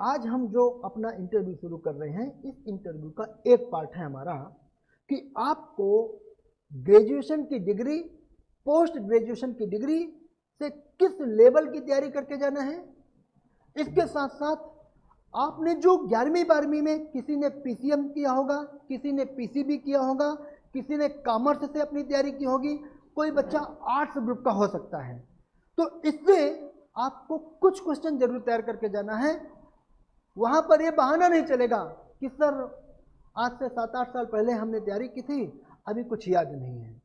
आज हम जो अपना इंटरव्यू शुरू कर रहे हैं, इस इंटरव्यू का एक पार्ट है हमारा कि आपको ग्रेजुएशन की डिग्री, पोस्ट ग्रेजुएशन की डिग्री से किस लेवल की तैयारी करके जाना है। इसके साथ साथ आपने जो 11वीं 12वीं में किसी ने पीसीएम किया होगा, किसी ने पीसीबी किया होगा, किसी ने कॉमर्स से अपनी तैयारी की होगी, कोई बच्चा आर्ट्स ग्रुप का हो सकता है। तो इससे आपको कुछ क्वेश्चन जरूर तैयार करके जाना है। वहां पर यह बहाना नहीं चलेगा कि सर आज से 7-8 साल पहले हमने तैयारी की थी, अभी कुछ याद नहीं है।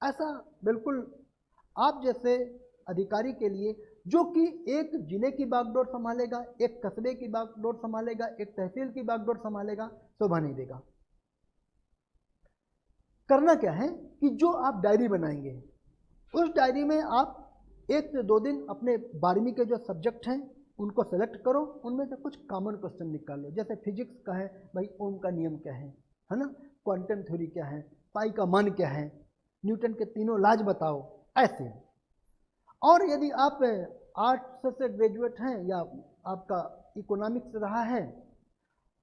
ऐसा बिल्कुल आप जैसे अधिकारी के लिए, जो कि एक जिले की बागडोर संभालेगा, एक कस्बे की बागडोर संभालेगा, एक तहसील की बागडोर संभालेगा, शोभा नहीं देगा। करना क्या है कि जो आप डायरी बनाएंगे, उस डायरी में आप 1 से 2 दिन अपने 12वीं के जो सब्जेक्ट हैं उनको सेलेक्ट करो, उनमें से कुछ कॉमन क्वेश्चन निकाल लो। जैसे फिजिक्स का है, भाई ओम का नियम क्या है ना, क्वांटम थ्योरी क्या है, पाई का मान क्या है, न्यूटन के तीनों लाज बताओ, ऐसे। और यदि आप आर्ट्स से ग्रेजुएट हैं या आपका इकोनॉमिक्स रहा है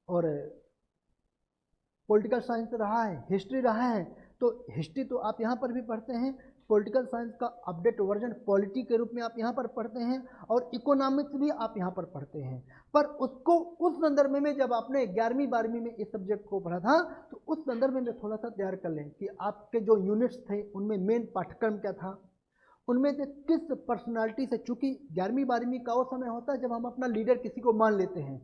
और पॉलिटिकल साइंस रहा है, हिस्ट्री रहा है, तो हिस्ट्री तो आप यहाँ पर भी पढ़ते हैं, पॉलिटिकल साइंस का अपडेट वर्जन पॉलिटी के रूप में आप यहाँ पर पढ़ते हैं, और इकोनॉमिक्स भी आप यहाँ पर पढ़ते हैं। पर उसको उस संदर्भ में जब आपने 11वीं 12वीं में इस सब्जेक्ट को पढ़ा था, तो उस संदर्भ में थोड़ा सा तैयार कर लें कि आपके जो यूनिट्स थे उनमें मेन पाठ्यक्रम क्या था, उनमें से किस पर्सनालिटी से, चूंकि 11वीं 12वीं का वो समय होता है जब हम अपना लीडर किसी को मान लेते हैं।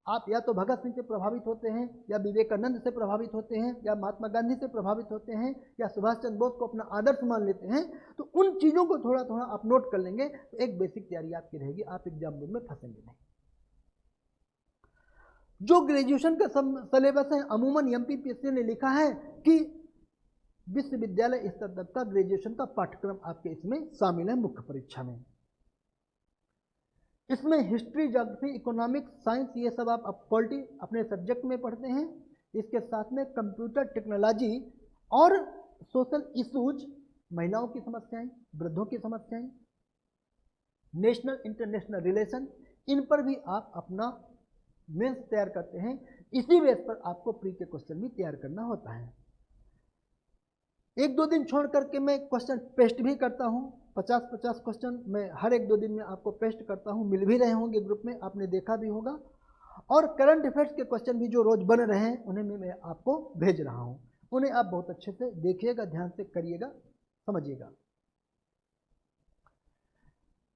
आप या तो भगत सिंह से प्रभावित होते हैं, या विवेकानंद से प्रभावित होते हैं, या महात्मा गांधी से प्रभावित होते हैं, या सुभाष चंद्र बोस को अपना आदर्श मान लेते हैं। तो उन चीज़ों को थोड़ा थोड़ा आप नोट कर लेंगे तो एक बेसिक तैयारी आपकी रहेगी, आप एग्जाम बोर्ड में फंसेंगे नहीं। जो ग्रेजुएशन का सिलेबस है, अमूमन एमपीपीएससी ने लिखा है कि विश्वविद्यालय स्तर तक का ग्रेजुएशन का पाठ्यक्रम आपके इसमें शामिल है मुख्य परीक्षा में। इसमें हिस्ट्री, ज्योग्राफी, इकोनॉमिक्स, साइंस, ये सब आप पॉलिटी अपने सब्जेक्ट में पढ़ते हैं। इसके साथ में कंप्यूटर टेक्नोलॉजी और सोशल इश्यूज, महिलाओं की समस्याएं, वृद्धों की समस्याएं, नेशनल इंटरनेशनल रिलेशन, इन पर भी आप अपना मेंस तैयार करते हैं। इसी बेस पर आपको प्री के क्वेश्चन भी तैयार करना होता है। 1-2 दिन छोड़ करके मैं क्वेश्चन पेस्ट भी करता हूं, 50-50 क्वेश्चन मैं हर 1-2 दिन में आपको पेस्ट करता हूं, मिल भी रहे होंगे ग्रुप में, आपने देखा भी होगा। और करंट अफेयर्स के क्वेश्चन भी जो रोज बन रहे हैं उन्हें मैं आपको भेज रहा हूं, उन्हें आप बहुत अच्छे से देखिएगा, ध्यान से करिएगा, समझिएगा।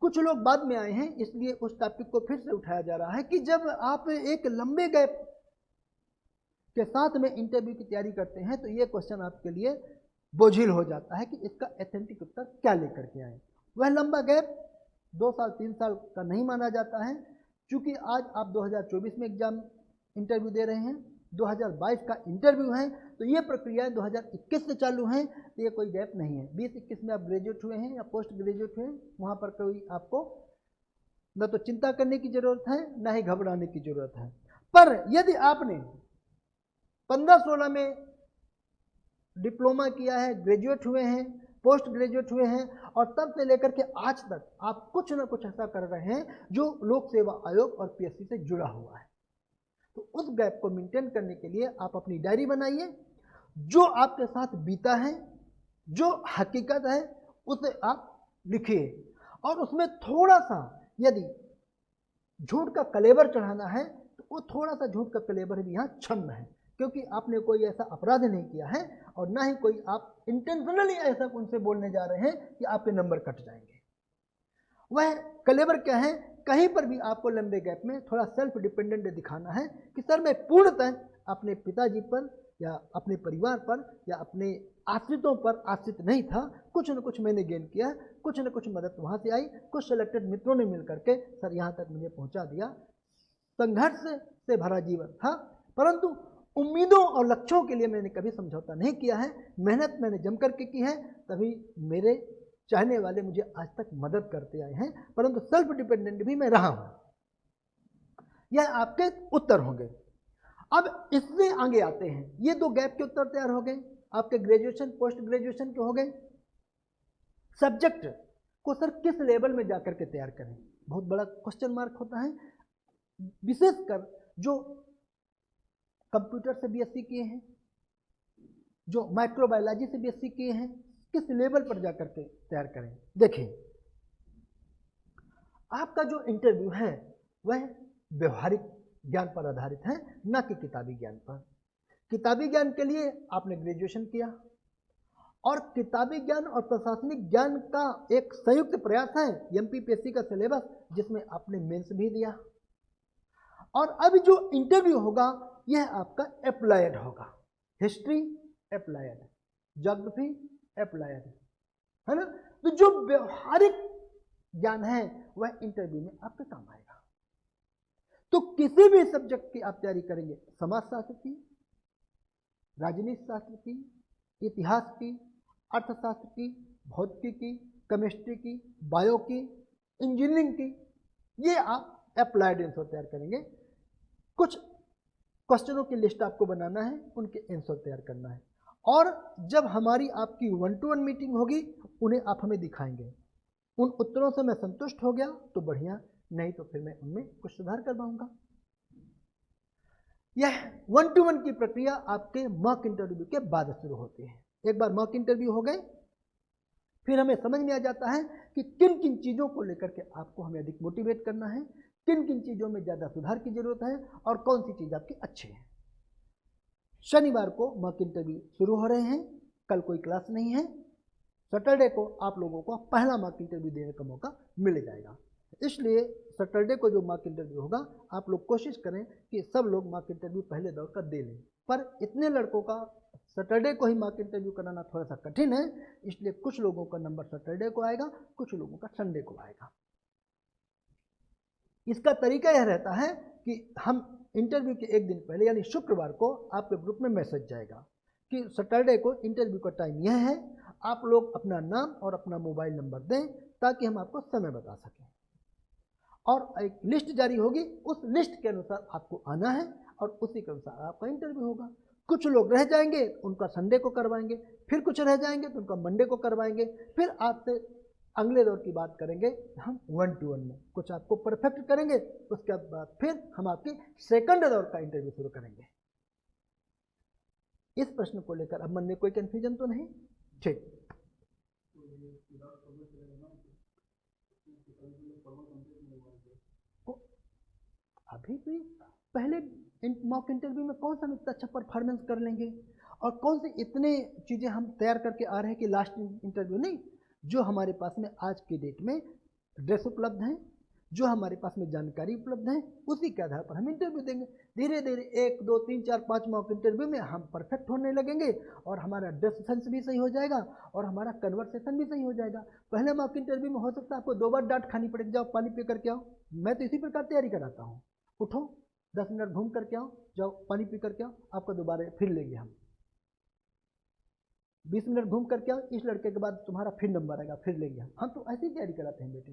कुछ लोग बाद में आए हैं, इसलिए उस टॉपिक को फिर से उठाया जा रहा है कि जब आप एक लंबे गैप के साथ में इंटरव्यू की तैयारी करते हैं तो ये क्वेश्चन आपके लिए बोझिल हो जाता है कि इसका एथेंटिक उत्तर क्या लेकर के आए। वह लंबा गैप 2 साल 3 साल का नहीं माना जाता है, क्योंकि आज आप 2024 में एग्जाम इंटरव्यू दे रहे हैं, 2022 का इंटरव्यू है, तो ये प्रक्रिया 2021 से चालू है, तो ये कोई गैप नहीं है। 20-21 में आप ग्रेजुएट हुए हैं या पोस्ट ग्रेजुएट हुए हैं, वहाँ पर कोई आपको न तो चिंता करने की जरूरत है, न ही घबराने की जरूरत है। पर यदि आपने 15-16 में डिप्लोमा किया है, ग्रेजुएट हुए हैं, पोस्ट ग्रेजुएट हुए हैं, और तब से लेकर के आज तक आप कुछ ना कुछ ऐसा कर रहे हैं जो लोक सेवा आयोग और पीएससी से जुड़ा हुआ है, तो उस गैप को मेंटेन करने के लिए आप अपनी डायरी बनाइए, जो आपके साथ बीता है, जो हकीकत है, उसे आप लिखिए, और उसमें थोड़ा सा यदि झूठ का कलेवर चढ़ाना है तो वो थोड़ा सा झूठ का कलेवर भी यहाँ छन्न है, क्योंकि आपने कोई ऐसा अपराध नहीं किया है और ना ही कोई आप इंटेंशनली ऐसा उनसे बोलने जा रहे हैं कि आपके नंबर कट जाएंगे। वह कलेवर क्या है, कहीं पर भी आपको लंबे गैप में थोड़ा सेल्फ डिपेंडेंट दिखाना है कि सर मैं पूर्णतः अपने पिताजी पर या अपने परिवार पर या अपने आश्रितों पर आश्रित नहीं था, कुछ न कुछ मैंने गेन किया, कुछ न कुछ मदद वहाँ से आई, कुछ सिलेक्टेड मित्रों ने मिल करके सर यहाँ तक मुझे पहुँचा दिया। संघर्ष से भरा जीवन था, परंतु उम्मीदों और लक्ष्यों के लिए मैंने कभी समझौता नहीं किया है, मेहनत मैंने जम करके की है, तभी मेरे चाहने वाले मुझे आज तक मदद करते आए हैं, परंतु सेल्फ डिपेंडेंट भी मैं रहा हूं। यह आपके उत्तर होंगे। अब इससे आगे आते हैं, ये 2 गैप के उत्तर तैयार हो गए, आपके ग्रेजुएशन पोस्ट ग्रेजुएशन के हो गए। सब्जेक्ट को सर किस लेवल में जाकर के तैयार करें, बहुत बड़ा क्वेश्चन मार्क होता है। विशेषकर जो कंप्यूटर से बीएससी किए हैं, जो माइक्रोबायोलॉजी से बीएससी किए हैं, किस लेवल पर जाकर के तैयार करें। देखिए, आपका जो इंटरव्यू है वह व्यवहारिक ज्ञान पर आधारित है, न कि किताबी ज्ञान पर। किताबी ज्ञान के लिए आपने ग्रेजुएशन किया, और किताबी ज्ञान और प्रशासनिक ज्ञान का एक संयुक्त प्रयास है एमपीपीएससी का सिलेबस, जिसमें आपने मेंस भी दिया। और अब जो इंटरव्यू होगा यह आपका अप्लाइड होगा। हिस्ट्री अप्लाइड, ज्योग्राफी अप्लाइड, है ना। तो जो व्यवहारिक ज्ञान है वह इंटरव्यू में आपके काम आएगा। तो किसी भी सब्जेक्ट की आप तैयारी करेंगे, समाजशास्त्र की, राजनीति शास्त्र की, इतिहास की, अर्थशास्त्र की, भौतिकी की, केमिस्ट्री की, बायो की, इंजीनियरिंग की, ये आप अप्लाइड आंसर तैयार करेंगे। कुछ क्वेश्चनों की लिस्ट आपको बनाना है, उनके आंसर तैयार करना है, और जब हमारी आपकी 1-to-1 मीटिंग होगी उन्हें आप हमें दिखाएंगे। उन उत्तरों से मैं संतुष्ट हो गया तो बढ़िया, नहीं तो फिर मैं उनमें कुछ सुधार करवाऊंगा। यह 1-to-1 की प्रक्रिया आपके मॉक इंटरव्यू के बाद शुरू होती है। एक बार मॉक इंटरव्यू हो गए, फिर हमें समझ में आ जाता है कि किन किन चीज़ों को लेकर के आपको हमें अधिक मोटिवेट करना है, किन किन चीज़ों में ज़्यादा सुधार की जरूरत है, और कौन सी चीज़ आपकी अच्छी है। शनिवार को मॉक इंटरव्यू शुरू हो रहे हैं, कल कोई क्लास नहीं है। सैटरडे को आप लोगों को पहला मॉक इंटरव्यू देने का मौका मिल जाएगा। इसलिए सैटरडे को जो मॉक इंटरव्यू होगा, आप लोग कोशिश करें कि सब लोग मॉक इंटरव्यू पहले दौर का दे लें। पर इतने लड़कों का सैटरडे को ही मॉक इंटरव्यू कराना थोड़ा सा कठिन है, इसलिए कुछ लोगों का नंबर सैटरडे को आएगा, कुछ लोगों का संडे को आएगा। इसका तरीका यह रहता है कि हम इंटरव्यू के एक दिन पहले यानी शुक्रवार को आपके ग्रुप में मैसेज जाएगा कि सैटरडे को इंटरव्यू का टाइम यह है, आप लोग अपना नाम और अपना मोबाइल नंबर दें ताकि हम आपको समय बता सकें। और एक लिस्ट जारी होगी, उस लिस्ट के अनुसार आपको आना है और उसी के अनुसार आपका इंटरव्यू होगा। कुछ लोग रह जाएंगे, उनका संडे को करवाएंगे, फिर कुछ रह जाएंगे तो उनका मंडे को करवाएंगे, फिर आपसे अगले दौर की बात करेंगे हम 1-to-1 में। कुछ आपको परफेक्ट करेंगे, उसके बाद फिर हम आपके सेकंड दौर का इंटरव्यू शुरू करेंगे। इस प्रश्न को लेकर अब मन में कोई कंफ्यूजन तो नहीं? ठीक, अभी भी पहले मॉक इंटरव्यू में कौन सा इतना अच्छा परफॉर्मेंस कर लेंगे, और कौन से इतने चीज़ें हम तैयार करके आ रहे हैं कि लास्ट इंटरव्यू नहीं। जो हमारे पास में आज की डेट में ड्रेस उपलब्ध हैं, जो हमारे पास में जानकारी उपलब्ध है, उसी के आधार पर हम इंटरव्यू देंगे। धीरे धीरे 1, 2, 3, 4, 5 मॉक इंटरव्यू में हम परफेक्ट होने लगेंगे, और हमारा ड्रेस सेंस भी सही हो जाएगा, और हमारा कन्वर्सेशन भी सही हो जाएगा। पहले मॉक इंटरव्यू में हो सकता है आपको 2 बार डांट खानी पड़ेगी, जाओ पानी पी करके आओ। मैं तो इसी प्रकार तैयारी कराता हूँ, उठो 10 मिनट घूम करके आओ, जाओ पानी पी करके आओ, आपको दोबारा फिर लेंगे हम। 20 मिनट घूम करके आओ, इस लड़के के बाद तुम्हारा फिर नंबर आएगा, फिर लेंगे हम तो ऐसी तैयारी कराते हैं बेटे।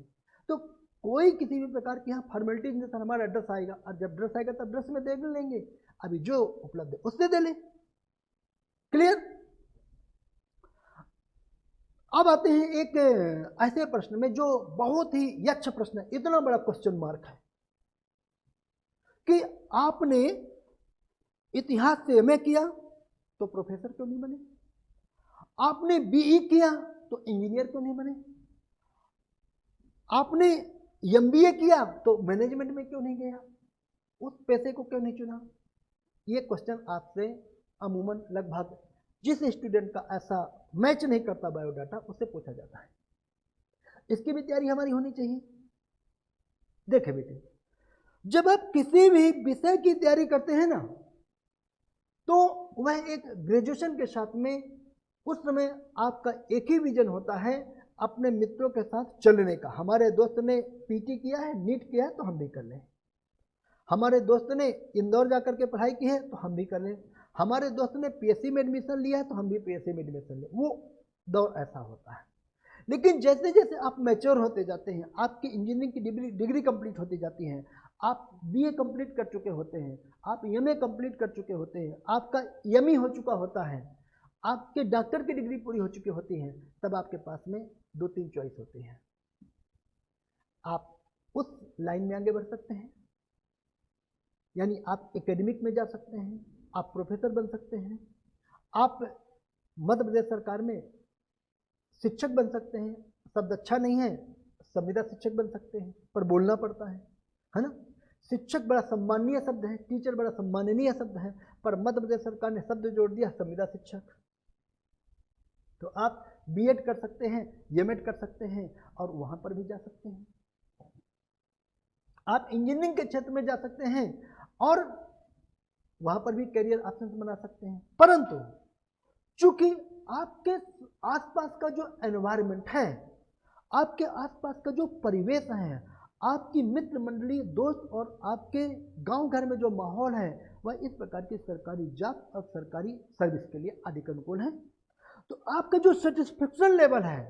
तो कोई किसी भी प्रकार की यहाँ फॉर्मेलिटीज नहीं, सर हमारा एड्रेस आएगा, और जब ड्रेस आएगा तब ड्रेस में देख लेंगे, अभी जो उपलब्ध है उससे दे लें। क्लियर? अब आते हैं एक ऐसे प्रश्न में जो बहुत ही यक्ष प्रश्न है, इतना बड़ा क्वेश्चन मार्क है कि आपने इतिहास से एमए किया तो प्रोफेसर क्यों नहीं बने, आपने बीई किया तो इंजीनियर क्यों नहीं बने, आपने एमबीए किया तो मैनेजमेंट में क्यों नहीं गया, उस पैसे को क्यों नहीं चुना। ये क्वेश्चन आपसे अमूमन लगभग जिस स्टूडेंट का ऐसा मैच नहीं करता बायोडाटा, उससे पूछा जाता है। इसकी भी तैयारी हमारी होनी चाहिए। देखें बेटे, जब आप किसी भी विषय की तैयारी करते हैं ना, तो वह एक ग्रेजुएशन के साथ में उस समय आपका एक ही विजन होता है, अपने मित्रों के साथ चलने का। हमारे दोस्त ने पीटी किया है, नीट किया है, तो हम भी कर लें। हमारे दोस्त ने इंदौर जाकर के पढ़ाई की है तो हम भी कर लें। हमारे दोस्त ने पीएससी में एडमिशन लिया है तो हम भी पीएससी में एडमिशन लें। वो दौर ऐसा होता है। लेकिन जैसे जैसे आप मैच्योर होते जाते हैं, आपकी इंजीनियरिंग की डिग्री कंप्लीट होती जाती है, आप बीए कंप्लीट कर चुके होते हैं, आप एमए कंप्लीट कर चुके होते हैं, आपका एमई हो चुका होता है, आपके डॉक्टर की डिग्री पूरी हो चुकी होती है, तब आपके पास में 2-3 चॉइस होती हैं। आप उस लाइन में आगे बढ़ सकते हैं यानी आप एकेडमिक में जा सकते हैं, आप प्रोफेसर बन सकते हैं, आप मध्य प्रदेश सरकार में शिक्षक बन सकते हैं। शब्द अच्छा नहीं है, संविदा शिक्षक बन सकते हैं, पर बोलना पड़ता है ना। शिक्षक बड़ा सम्माननीय शब्द है, टीचर बड़ा सम्माननीय शब्द है, पर मध्य प्रदेश सरकार ने शब्द जोड़ दिया संविदा शिक्षक। तो आप बीएड कर सकते हैं, एमएड कर सकते हैं और वहां पर भी जा सकते हैं। आप इंजीनियरिंग के क्षेत्र में जा सकते हैं और वहां पर भी करियर ऑप्शन बना सकते हैं। परंतु चूंकि आपके आसपास का जो एनवायरनमेंट है, आपके आसपास का जो परिवेश है, आपकी मित्र मंडली, दोस्त और आपके गांव घर में जो माहौल है वह इस प्रकार की सरकारी जॉब और सरकारी सर्विस के लिए अधिक अनुकूल है, तो आपका जो सेटिस्फेक्शन लेवल है,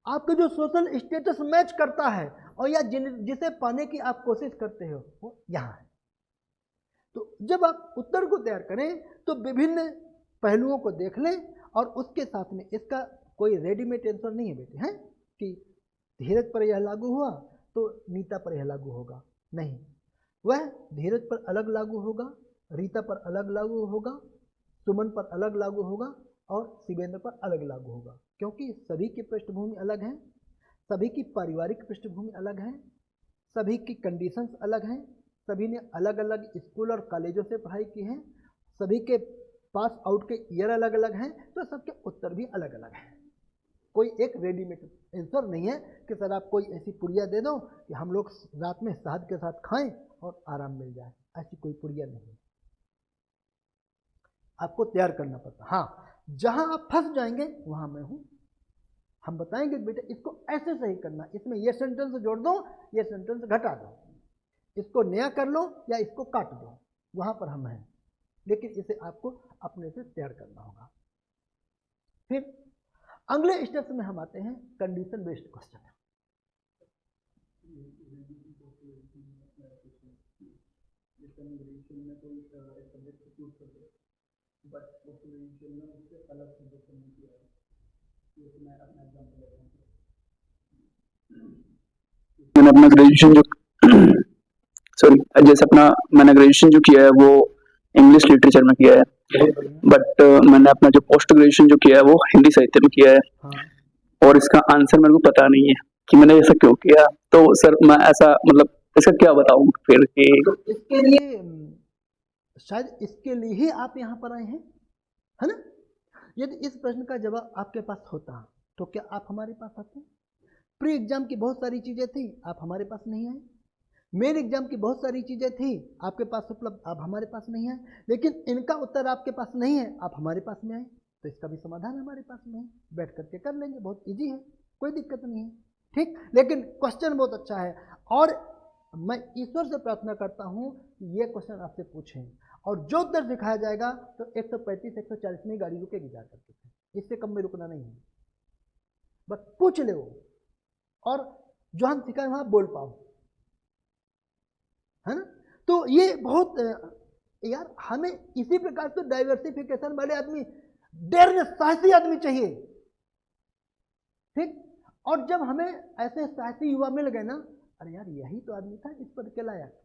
आपका जो सोशल स्टेटस मैच करता है और या जिसे पाने की आप कोशिश करते हो वो यहाँ है। तो जब आप उत्तर को तैयार करें तो विभिन्न पहलुओं को देख लें और उसके साथ में इसका कोई रेडीमेड आंसर नहीं है बेटे, हैं कि धीरज पर यह लागू हुआ तो नीता पर यह लागू होगा, नहीं। वह धीरज पर अलग लागू होगा, रीता पर अलग लागू होगा, सुमन पर अलग लागू होगा और शिवेंद्र पर अलग लागू होगा, क्योंकि सभी की पृष्ठभूमि अलग है, सभी की पारिवारिक पृष्ठभूमि अलग है, सभी की कंडीशंस अलग हैं, सभी ने अलग अलग स्कूल और कॉलेजों से पढ़ाई की है, सभी के पास आउट के ईयर अलग अलग हैं, तो सबके उत्तर भी अलग अलग हैं। कोई एक रेडीमेड आंसर नहीं है कि सर आप कोई ऐसी पुड़िया दे दो कि हम लोग रात में शहद के साथ खाएं और आराम मिल जाए, ऐसी कोई पुड़िया नहीं है। आपको तैयार करना पड़ता। हाँ, जहां आप फंस जाएंगे वहां मैं हूं, हम बताएंगे बेटे इसको ऐसे सही करना, इसमें ये सेंटेंस जोड़ दो, ये सेंटेंस घटा दो, इसको नया कर लो या इसको काट दो, वहां पर हम हैं, लेकिन इसे आपको अपने से तैयार करना होगा। फिर अगले स्टेप्स में हम आते हैं कंडीशन बेस्ड क्वेश्चन। मैंने अपना ग्रेजुएशन जो मैंने ग्रेजुएशन जो किया है वो इंग्लिश लिटरेचर में किया है, बट मैंने अपना जो पोस्ट ग्रेजुएशन जो किया है वो हिंदी साहित्य में किया है। हाँ। और इसका आंसर मेरे को पता नहीं है कि मैंने ऐसा क्यों किया, तो सर मैं ऐसा मतलब इसका क्या बताऊं फिर कि तो इसके लिए शायद इसके लिए ही आप यहाँ पर आए हैं, है ना। यदि इस प्रश्न का जवाब आपके पास होता तो क्या आप हमारे पास आते? प्री एग्जाम की बहुत सारी चीजें थी, आप हमारे पास नहीं आए। मेन एग्जाम की बहुत सारी चीजें थी आपके पास उपलब्ध, आप हमारे पास नहीं आए। लेकिन इनका उत्तर आपके पास नहीं है, आप हमारे पास में आए, तो इसका भी समाधान हमारे पास में है, बैठ करके कर लेंगे, बहुत इजी है, कोई दिक्कत नहीं है, ठीक। लेकिन क्वेश्चन बहुत अच्छा है और मैं ईश्वर से प्रार्थना करता हूँ कि ये क्वेश्चन आपसे पूछें और जो उत्तर दिखाया जाएगा तो 135 140 में गाड़ी रुकेगी जा करके, इससे कम में रुकना नहीं है, बस पूछ ले वो, और जो हम सिखाए वहां बोल पाओ, है ना। तो ये बहुत यार हमें इसी प्रकार से डाइवर्सिफिकेशन वाले आदमी, डेरनेस, साहसी आदमी चाहिए, ठीक। और जब हमें ऐसे साहसी युवा मिल गए ना, अरे यार यही तो आदमी था इस पर के लायक।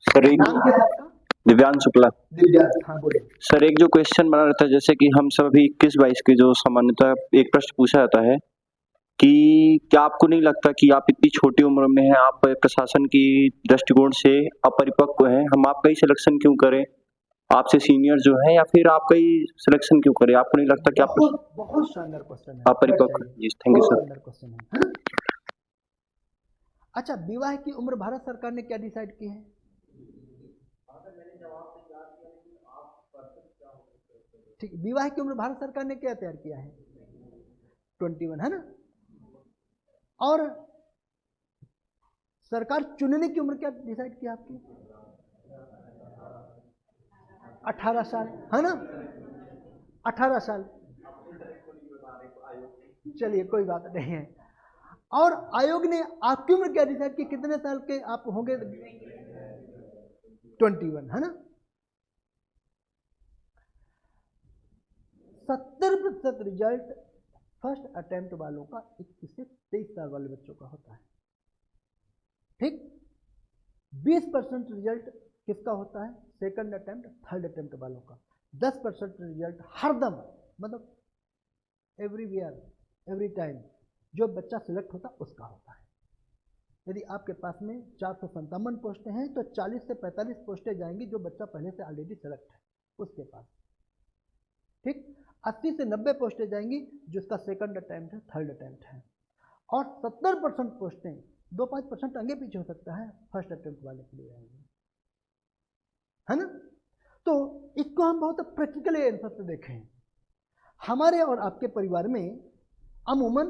सर दिव्यांश शुक्ला। हाँ बोलिए सर, एक जो क्वेश्चन बना रहता है जैसे कि हम सब अभी 21-22 की जो सामान्यतः एक प्रश्न पूछा जाता है कि क्या आपको नहीं लगता कि आप इतनी छोटी उम्र में हैं, आप प्रशासन की दृष्टिकोण से अपरिपक्व हैं, हम आपका ही सिलेक्शन क्यों करें, आपसे सीनियर जो है, या फिर आपका ही सिलेक्शन क्यों करें, आपको नहीं लगता कि आप बहुत शानदार क्वेश्चन है, अपरिपक्व? Thank you sir. क्वेश्चन है। अच्छा, विवाह की उम्र भारत सरकार ने क्या डिसाइड की है? ठीक, विवाह की उम्र भारत सरकार ने क्या तैयार किया है? 21, है ना। और सरकार चुनने की उम्र क्या डिसाइड किया आपकी? 18 साल, है ना, 18 साल। चलिए कोई बात नहीं है। और आयोग ने आपकी उम्र क्या डिसाइड की, कितने साल के आप होंगे? 21, है ना। 70% रिजल्ट फर्स्ट अटेम्प्ट वालों का 21 से 23 साल वाले बच्चों का होता है। ठीक, 20% रिजल्ट किसका होता है? सेकंड अटेम्प्ट थर्ड अटेम्प्ट वालों का। 10% रिजल्ट हरदम, मतलब एवरीवेयर एवरी टाइम जो बच्चा सिलेक्ट होता उसका होता है। यदि आपके पास में 457 पोस्टें हैं तो 40 से 45 पोस्टें जाएंगी जो बच्चा पहले से ऑलरेडी सिलेक्ट है उसके पास। ठीक, 80 से 90 पोस्टें जाएंगी जिसका सेकंड अटेम्प्ट है थर्ड अटेम्प्ट है, और 70% पोस्टें 2-5% आगे पीछे हो सकता है फर्स्ट अटेम्प्ट वाले के लिए आएंगे, है ना। तो इसको हम बहुत प्रैक्टिकली आंसर से देखें। हमारे और आपके परिवार में अमूमन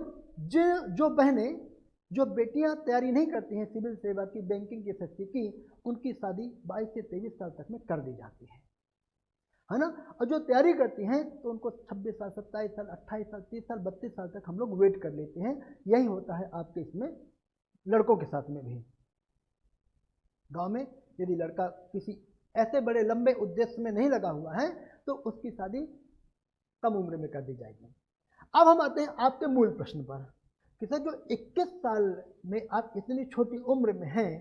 जो बहनें जो बेटियां तैयारी नहीं करती हैं सिविल सेवा की, बैंकिंग की, एसएससी की, उनकी शादी 22 से 23 साल तक में कर दी जाती है ना। और जो तैयारी करती हैं तो उनको 26 साल, 27 साल, 28 साल, 30 साल, 32 साल तक हम लोग वेट कर लेते हैं। यही होता है आपके इसमें लड़कों के साथ में भी। गांव में यदि लड़का किसी ऐसे बड़े लंबे उद्देश्य में नहीं लगा हुआ है तो उसकी शादी कम उम्र में कर दी जाएगी। अब हम आते हैं आपके मूल प्रश्न पर कि सर जो 21 साल में आप इतनी छोटी उम्र में हैं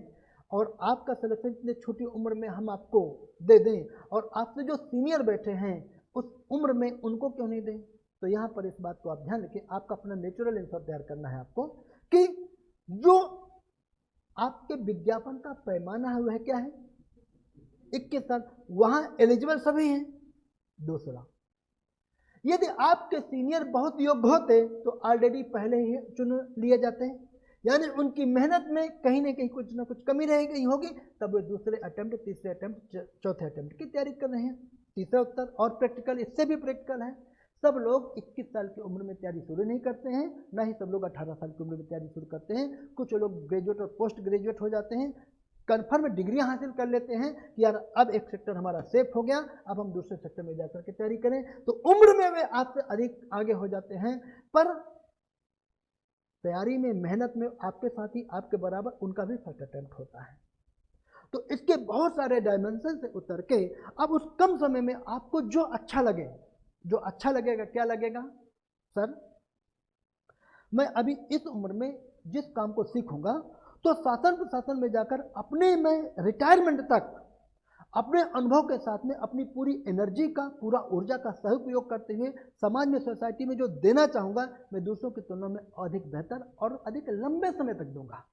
और आपका सिलेक्शन इतनी छोटी उम्र में हम आपको दे दें और आपसे जो सीनियर बैठे हैं उस उम्र में उनको क्यों नहीं दें? तो यहाँ पर इस बात को आप ध्यान रखें, आपका अपना नेचुरल आंसर तैयार करना है आपको कि जो आपके विज्ञापन का पैमाना है वह क्या है? 21 साल। वहाँ एलिजिबल सभी हैं। दूसरा, यदि आपके सीनियर बहुत योग्य होते तो ऑलरेडी पहले ही चुन लिए जाते हैं, यानी उनकी मेहनत में कहीं ना कहीं कुछ ना कुछ कमी रह गई होगी, तब वे दूसरे अटेम्प्ट, तीसरे अटेम्प्ट, चौथे अटेम्प्ट की तैयारी कर रहे हैं। तीसरा उत्तर और प्रैक्टिकल, इससे भी प्रैक्टिकल है। सब लोग 21 साल की उम्र में तैयारी शुरू नहीं करते हैं, ना ही सब लोग 18 साल की उम्र में तैयारी शुरू करते हैं। कुछ लोग ग्रेजुएट और पोस्ट ग्रेजुएट हो जाते हैं, कन्फर्म डिग्रियां हासिल कर लेते हैं कि यार अब एक सेक्टर हमारा सेफ हो गया, अब हम दूसरे सेक्टर में जाकर के तैयारी करें, तो उम्र में वे आपसे अधिक आगे हो जाते हैं, पर तैयारी में, मेहनत में आपके साथ ही आपके बराबर उनका भी फर्स्ट अटेम्प्ट होता है। तो इसके बहुत सारे डायमेंशन से उतर के अब उस कम समय में आपको जो अच्छा लगे, जो अच्छा लगेगा, क्या लगेगा? सर मैं अभी इस उम्र में जिस काम को सीखूंगा तो शासन प्रशासन में जाकर अपने मैं रिटायरमेंट तक अपने अनुभव के साथ में अपनी पूरी एनर्जी का, पूरा ऊर्जा का सही उपयोग करते हुए समाज में, सोसाइटी में जो देना चाहूँगा मैं दूसरों की तुलना में अधिक बेहतर और अधिक लंबे समय तक दूंगा।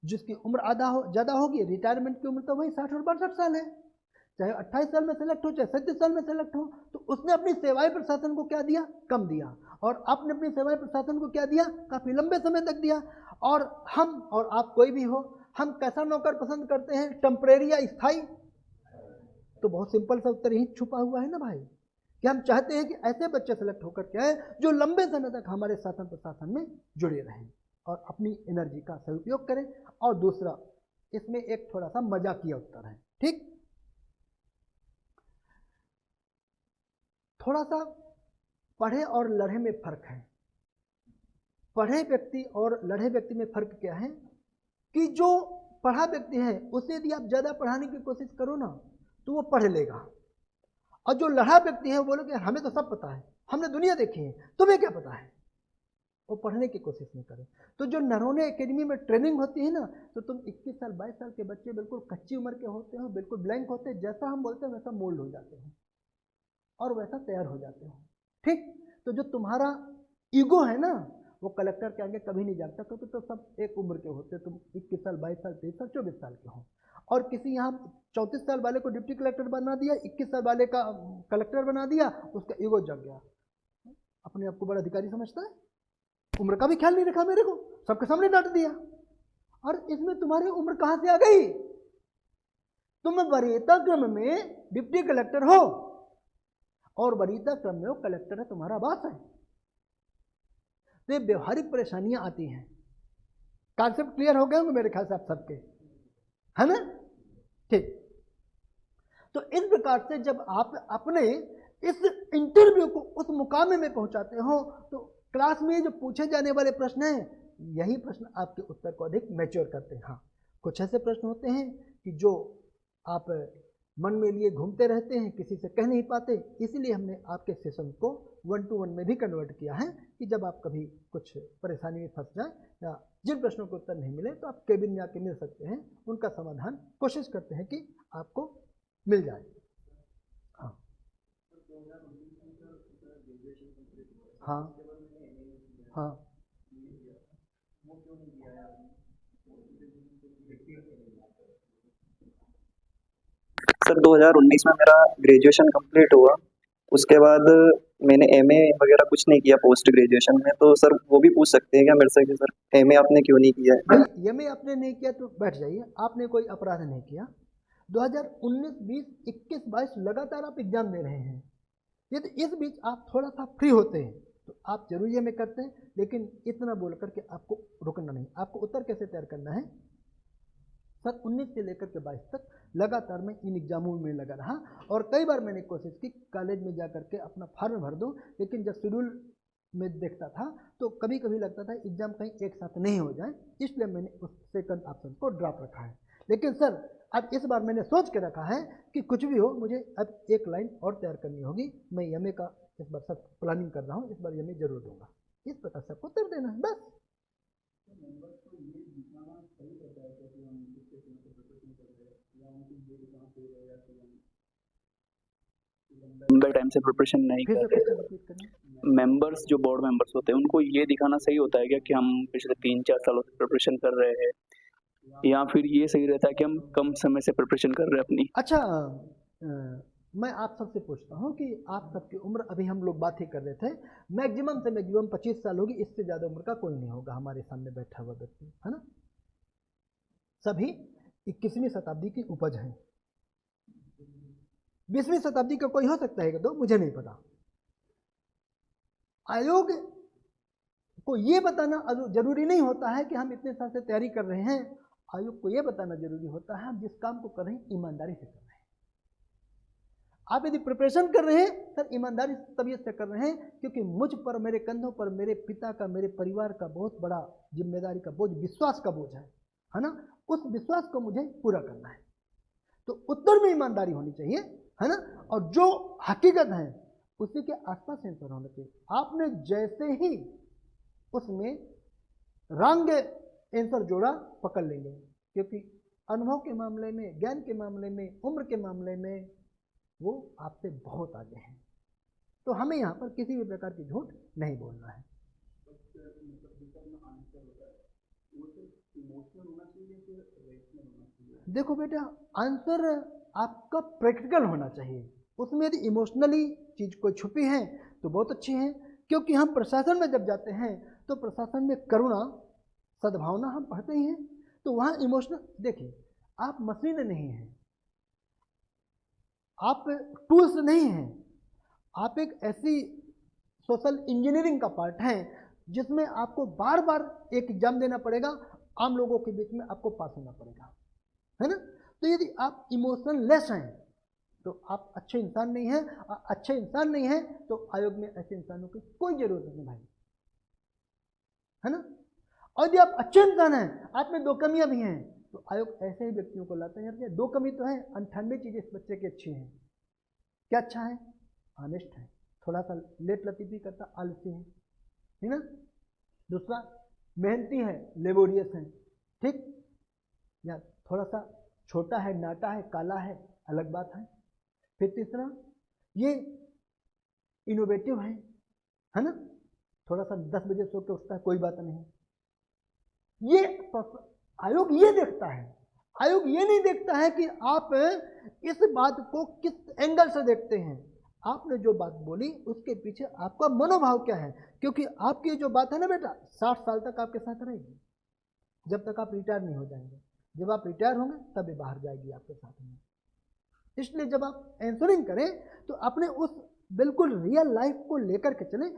जिसकी उम्र ज़्यादा होगी, रिटायरमेंट की उम्र तो वही 60 और 62 साल है, चाहे 28 साल में सेलेक्ट हो, चाहे 37 साल में सेलेक्ट हो, तो उसने अपनी सेवाएं प्रशासन को क्या दिया? कम दिया। और आपने अपनी सेवाएं प्रशासन को क्या दिया? काफ़ी लंबे समय तक दिया। और हम और आप कोई भी हो, हम कैसा नौकर पसंद करते हैं, टेम्परेरी या स्थायी? तो बहुत सिंपल सा उत्तर यही छुपा हुआ है ना भाई, कि हम चाहते हैं कि ऐसे बच्चे सेलेक्ट होकर के आए जो लंबे समय तक हमारे शासन प्रशासन में जुड़े रहें और अपनी एनर्जी का सदुपयोग करें। और दूसरा, इसमें एक थोड़ा सा मजाकिया उत्तर है, ठीक, थोड़ा सा पढ़े और लढ़े में फर्क है। पढ़े व्यक्ति और लढ़े व्यक्ति में फर्क क्या है कि जो पढ़ा व्यक्ति है उसे यदि आप ज़्यादा पढ़ाने की कोशिश करो ना तो वो पढ़ लेगा, और जो लढ़ा व्यक्ति है वो बोलोगे हमें तो सब पता है, हमने दुनिया देखी है, तुम्हें क्या पता है, वो पढ़ने की कोशिश नहीं करे। तो जो नरोने एकेडमी में ट्रेनिंग होती है ना, तो तुम 21 साल 22 साल के बच्चे बिल्कुल कच्ची उम्र के होते हो, बिल्कुल ब्लैंक होते हैं, जैसा हम बोलते हैं वैसा मोल्ड हो जाते हो और वैसा तैयार हो जाते हो, ठीक। तो जो तुम्हारा ईगो है ना वो कलेक्टर के आगे कभी नहीं जाता, क्योंकि तो सब एक उम्र के होते, तुम 21 साल 22 साल 23 साल 24 साल के हो, और किसी यहाँ 34 साल वाले को डिप्टी कलेक्टर बना दिया, 21 साल वाले का कलेक्टर बना दिया, उसका ईगो जग गया, अपने आप को बड़ा अधिकारी समझता है, उम्र का भी ख्याल नहीं रखा मेरे को, सबके सामने डांट दिया। और इसमें तुम्हारी उम्र कहाँ से आ गई? तुम वरीयता क्रम में डिप्टी कलेक्टर हो और वरीयता क्रम में वो कलेक्टर है, तुम्हारा बॉस है। तो ये व्यवहारिक परेशानियां आती हैं। कॉन्सेप्ट क्लियर हो गए होंगे मेरे ख्याल से आप सबके, है ना, ठीक। तो इस प्रकार से जब आप अपने इस इंटरव्यू को उस मुकाम में पहुंचाते हो तो क्लास में जो पूछे जाने वाले प्रश्न हैं यही प्रश्न आपके उत्तर को अधिक मैच्योर करते हैं। हाँ, कुछ ऐसे प्रश्न होते हैं कि जो आप मन में लिए घूमते रहते हैं, किसी से कह नहीं पाते। इसीलिए हमने आपके सेशन को 1-to-1 में भी कन्वर्ट किया है कि जब आप कभी कुछ परेशानी में फंस जाए या जिन प्रश्नों के उत्तर नहीं मिले तो आप केबिन में आके मिल सकते हैं, उनका समाधान कोशिश करते हैं कि आपको मिल जाए। हाँ हाँ हाँ। सर 2019 में मेरा ग्रेजुएशन कंप्लीट हुआ, उसके बाद मैंने एमए वगैरह कुछ नहीं किया पोस्ट ग्रेजुएशन में, तो सर वो भी पूछ सकते हैं क्या मेरे से कि सर एमए आपने क्यों नहीं किया है? भाई एमए आपने नहीं किया तो बैठ जाइए, आपने कोई अपराध नहीं किया। 2019, 20, 21, 22 लगातार आप एग्जाम दे रहे हैं। यदि इस बीच आप थोड़ा सा फ्री होते हैं तो आप जरूर ये में करते हैं, लेकिन इतना बोल करके आपको रुकना नहीं। आपको उत्तर कैसे तैयार करना है? सर 19 से लेकर के 22 तक लगातार मैं इन एग्जामों में लगा रहा और कई बार मैंने कोशिश की कॉलेज में जा करके अपना फॉर्म भर दूं, लेकिन जब शेड्यूल में देखता था तो कभी कभी लगता था एग्जाम कहीं एक साथ नहीं हो जाए, इसलिए मैंने उस सेकंड ऑप्शन को ड्रॉप रखा है। लेकिन सर अब इस बार मैंने सोच के रखा है कि कुछ भी हो मुझे अब एक लाइन और तैयार करनी होगी। मैं एमए का इस बार सब प्लानिंग कर रहा हूँ, इस बार एमए जरूर दूंगा। इस प्रकार से आपको उत्तर देना है बस। लंबे टाइम से प्रिपरेशन नहीं फिर से कर रहे, क्वेश्चन रिपीट करना। मेंबर्स जो बोर्ड मेंबर्स होते हैं उनको ये दिखाना सही होता है क्या कि हम पिछले 3-4 सालों से प्रिपरेशन कर रहे हैं, या फिर ये सही रहता है कि हम कम समय से प्रिपरेशन कर रहे हैं अपनी? अच्छा मैं आप सबसे पूछता हूँ कि आप सबकी उम्र, अभी हम लोग बात ही कर रहे थे, मैक्सिमम से मैक्सिमम 25 साल होगी, इससे ज़्यादा उम्र का कोई नहीं होगा हमारे सामने बैठा हुआ व्यक्ति, है ना? सभी 21वीं शताब्दी की उपज हैं। 20वीं शताब्दी का कोई हो सकता है कि तो मुझे नहीं पता। आयोग को ये बताना जरूरी नहीं होता है कि हम इतने साल से तैयारी कर रहे हैं। आयोग को ये बताना जरूरी होता है हम जिस काम को कर रहे हैं ईमानदारी से कर रहे हैं। आप यदि प्रिपरेशन कर रहे हैं सर ईमानदारी तबीयत से कर रहे हैं, क्योंकि मुझ पर, मेरे कंधों पर, मेरे पिता का, मेरे परिवार का बहुत बड़ा जिम्मेदारी का बोझ, विश्वास का बोझ है ना? उस विश्वास को मुझे पूरा करना है, तो उत्तर में ईमानदारी होनी चाहिए, है ना? और जो हकीकत है उसी के आसपास आंसर होना चाहिए। आपने जैसे ही उसमें रंग आंसर जोड़ा पकड़ लेंगे, क्योंकि अनुभव के मामले में, ज्ञान के मामले में, उम्र के मामले में वो आपसे बहुत आगे हैं। तो हमें यहाँ पर किसी भी प्रकार की झूठ नहीं बोलना है। देखो बेटा, आंसर आपका प्रैक्टिकल होना चाहिए, उसमें यदि इमोशनली चीज कोई छुपी है तो बहुत अच्छी है, क्योंकि हम प्रशासन में जब जाते हैं तो प्रशासन में करुणा, सद्भावना हम पढ़ते ही हैं, तो वहाँ इमोशनल, देखिए आप मशीन नहीं हैं, आप टूल्स नहीं हैं, आप एक ऐसी सोशल इंजीनियरिंग का पार्ट है जिसमें आपको बार बार एक एग्जाम देना पड़ेगा, आम लोगों के बीच में आपको पास होना पड़ेगा, है ना? तो यदि आप इमोशनल लेस हैं तो आप अच्छे इंसान नहीं हैं, अच्छे इंसान नहीं हैं तो आयोग में ऐसे इंसानों की कोई जरूरत नहीं भाई, है ना? और यदि आप अच्छे इंसान हैं, आप में 2 कमियां भी हैं, तो आयोग ऐसे ही व्यक्तियों को लाता है। यार 2 कमी तो है, 98 चीजें इस बच्चे की अच्छी हैं। क्या अच्छा है? ऑनेस्ट है, थोड़ा सा लेट लतीफी करता, आलसी है ना? दूसरा मेहनती है, लेबोरियस है, ठीक? या थोड़ा सा छोटा है, नाटा है, काला है, अलग बात है। फिर तीसरा ये इनोवेटिव है ना? थोड़ा सा 10 बजे सो के उठता है, कोई बात नहीं। ये आयोग ये देखता है, आयोग ये नहीं देखता है कि आप इस बात को किस एंगल से देखते हैं। आपने जो बात बोली उसके पीछे आपका मनोभाव क्या है, क्योंकि आपकी जो बात है ना बेटा, 60 साल तक आपके साथ रहेगी, जब तक आप रिटायर नहीं हो जाएंगे। जब आप रिटायर होंगे तब ये बाहर जाएगी आपके साथ में। इसलिए जब आप आंसरिंग करें तो अपने उस बिल्कुल रियल लाइफ को लेकर के चलें।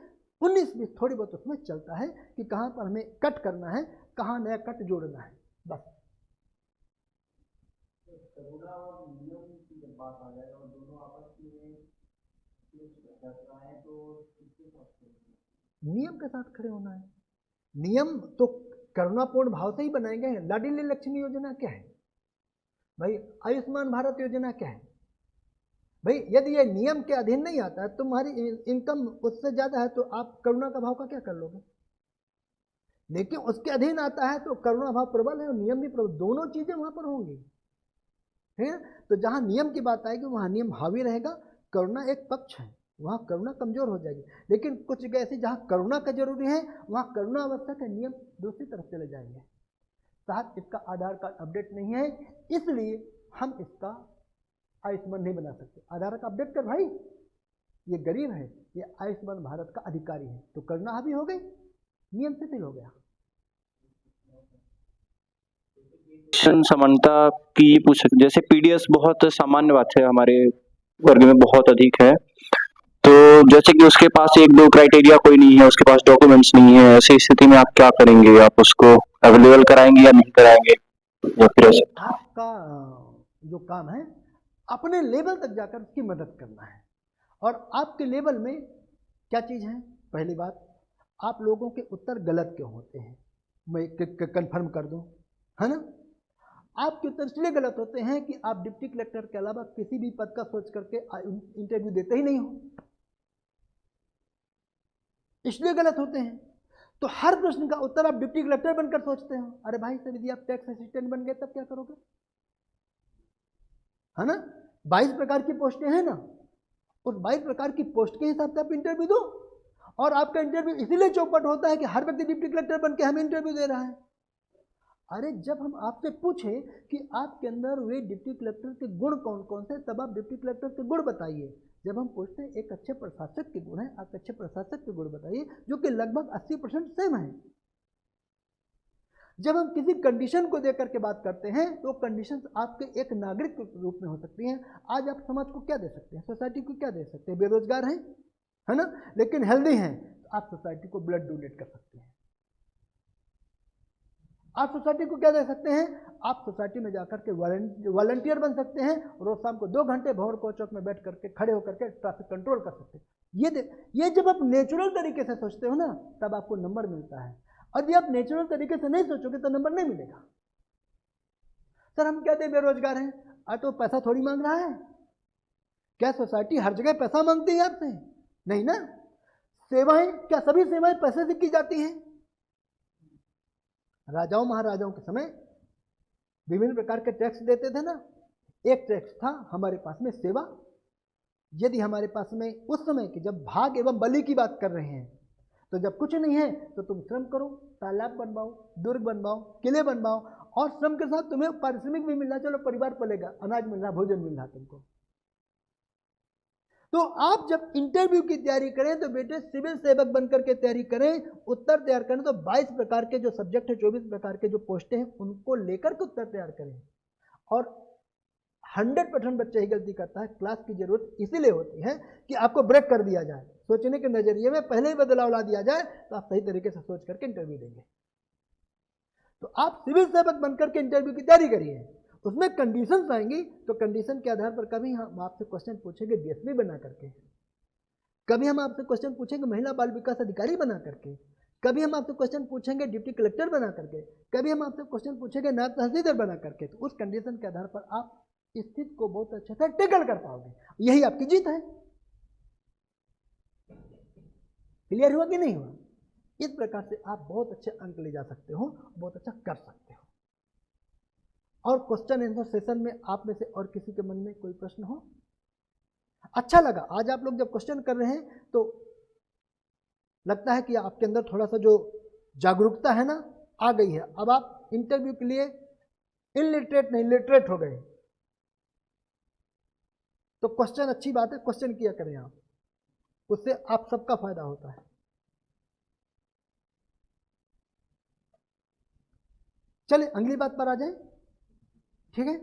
19-20 थोड़ी बहुत उसमें चलता है कि कहाँ पर हमें कट करना है, कहाँ नया कट जोड़ना है, बस। नियम के साथ खड़े होना है। नियम तो करुणापूर्ण भाव से ही बनाए गए हैं। लाडली लक्ष्मी योजना क्या है भाई? आयुष्मान भारत योजना क्या है? भाई यदि ये नियम के अधीन नहीं आता है, तुम्हारी इनकम उससे ज़्यादा है तो आप करुणा का भाव का क्या कर लोगे? लेकिन उसके अधीन आता है तो करुणा भाव प्रबल है और नियम भी प्रबल, दोनों चीज़ें वहाँ पर होंगी। ठीक है, तो जहाँ नियम की बात आएगी वहाँ नियम हावी रहेगा, करुणा एक पक्ष है, वहाँ करुणा कमजोर हो जाएगी। लेकिन कुछ जगह ऐसी जहाँ करुणा का जरूरी है वहाँ करुणा आवश्यक है, नियम दूसरी तरफ चले जाएंगे। साथ इसका आधार कार्ड अपडेट नहीं है, इसलिए हम इसका आयुष्मान नहीं बना सकते। आधार कार्ड अपडेट कर भाई, ये गरीब है, ये आयुष्मान भारत का अधिकारी है, तो करुणा हावी हो गई, नियम शिथिल हो गया। समानता की ये पूछ सकते, जैसे पीडीएस बहुत सामान्य बात है, हमारे वर्ग में बहुत अधिक है, तो जैसे कि उसके पास एक दो क्राइटेरिया कोई नहीं है, उसके पास डॉक्यूमेंट्स नहीं है, ऐसी स्थिति में आप क्या करेंगे? आप उसको अवेलेबल कराएंगे या नहीं कराएंगे, या फिर ऐसे? आपका जो काम है अपने लेवल तक जाकर उसकी मदद करना है। और आपके लेवल में क्या चीज़ है? पहली बात, आप लोगों के उत्तर गलत क्यों होते हैं, मैं कंफर्म कर दूं, है ना? आपके उत्तर इसलिए गलत होते हैं कि आप डिप्टी कलेक्टर के अलावा किसी भी पद का सोच करके इंटरव्यू देते ही नहीं हो, इसलिए गलत होते हैं। तो हर प्रश्न का उत्तर आप डिप्टी कलेक्टर बनकर सोचते हो। अरे भाई सर, यदि आप टैक्स असिस्टेंट बन गए तब क्या करोगे? है ना, 22 प्रकार की पोस्टें हैं ना, उस 22 प्रकार की पोस्ट के हिसाब से आप इंटरव्यू दो। और आपका इंटरव्यू इसीलिए चौपट होता है कि हर व्यक्ति डिप्टी कलेक्टर बन के हमें इंटरव्यू दे रहा है। अरे जब हम आपसे पूछें कि आपके अंदर वे डिप्टी कलेक्टर के गुण कौन कौन से, तब आप डिप्टी कलेक्टर के गुण बताइए। जब हम पूछते हैं एक अच्छे प्रशासक के गुण हैं, आप अच्छे प्रशासक के गुण बताइए, जो कि लगभग 80% सेम है। जब हम किसी कंडीशन को देकर के बात करते हैं तो कंडीशंस आपके एक नागरिक के रूप में हो सकती हैं। आज आप समाज को क्या दे सकते हैं, सोसाइटी को क्या दे सकते हैं? बेरोजगार हैं, है ना, लेकिन हेल्दी हैं, तो आप सोसाइटी को ब्लड डोनेट कर सकते हैं। आप सोसाइटी को क्या दे सकते हैं? आप सोसाइटी में जाकर के वॉलंटियर बन सकते हैं, रोज शाम को 2 घंटे भंवर को चौक में बैठ करके खड़े होकर के ट्रैफिक कंट्रोल कर सकते हैं। ये जब आप नेचुरल तरीके से सोचते हो ना, तब आपको नंबर मिलता है। और यदि आप नेचुरल तरीके से नहीं सोचोगे तो नंबर नहीं मिलेगा। सर हम कहते हैं बेरोजगार हैं, आज तो पैसा थोड़ी मांग रहा है। क्या सोसाइटी हर जगह पैसा मांगती है आपसे? नहीं ना। सेवाएं, क्या सभी सेवाएं पैसे से की जाती हैं? राजाओं महाराजाओं के समय विभिन्न प्रकार के टैक्स देते थे ना। एक टैक्स था हमारे पास में सेवा। यदि हमारे पास में उस समय की जब भाग एवं बलि की बात कर रहे हैं, तो जब कुछ नहीं है तो तुम श्रम करो, तालाब बनवाओ, दुर्ग बनवाओ, किले बनवाओ, और श्रम के साथ तुम्हें पारिश्रमिक भी मिल रहा, चलो परिवार पलेगा, अनाज मिल रहा, भोजन मिल रहा तुमको। तो आप जब इंटरव्यू की तैयारी करें तो बेटे सिविल सेवक बनकर के तैयारी करें, उत्तर तैयार करें तो 22 प्रकार के जो सब्जेक्ट है, 24 प्रकार के जो पोस्टें हैं, उनको लेकर के उत्तर तैयार करें। और 100% बच्चा ही गलती करता है। क्लास की जरूरत इसीलिए होती है कि आपको ब्रेक कर दिया जाए, सोचने के नजरिए में पहले ही बदलाव ला दिया जाए, तो आप सही तरीके से सोच करके इंटरव्यू देंगे। तो आप सिविल सेवक बनकर के इंटरव्यू की तैयारी करिए, उसमें कंडीशंस आएंगी, तो कंडीशन के आधार पर कभी हम आपसे क्वेश्चन पूछेंगे डीएसपी बना करके, कभी हम आपसे क्वेश्चन पूछेंगे महिला बाल विकास अधिकारी बना करके, कभी हम आपसे क्वेश्चन पूछेंगे डिप्टी कलेक्टर बना करके, कभी हम आपसे क्वेश्चन पूछेंगे नायब तहसीलदार बना करके। तो उस कंडीशन के आधार पर आप स्थिति को बहुत अच्छे से टैकल कर पाओगे, यही आपकी जीत है। क्लियर हुआ कि नहीं हुआ? इस प्रकार से आप बहुत अच्छे अंक ले जा सकते हो, बहुत अच्छा कर सकते हो। और क्वेश्चन आंसर सेशन में आप में से और किसी के मन में कोई प्रश्न हो? अच्छा लगा आज आप लोग जब क्वेश्चन कर रहे हैं तो लगता है कि आपके अंदर थोड़ा सा जो जागरूकता है ना आ गई है। अब आप इंटरव्यू के लिए इलिटरेट नहीं लिटरेट हो गए। तो क्वेश्चन अच्छी बात है, क्वेश्चन किया करें आप, उससे आप सबका फायदा होता है। चलिए अगली बात पर आ जाए, ठीक है।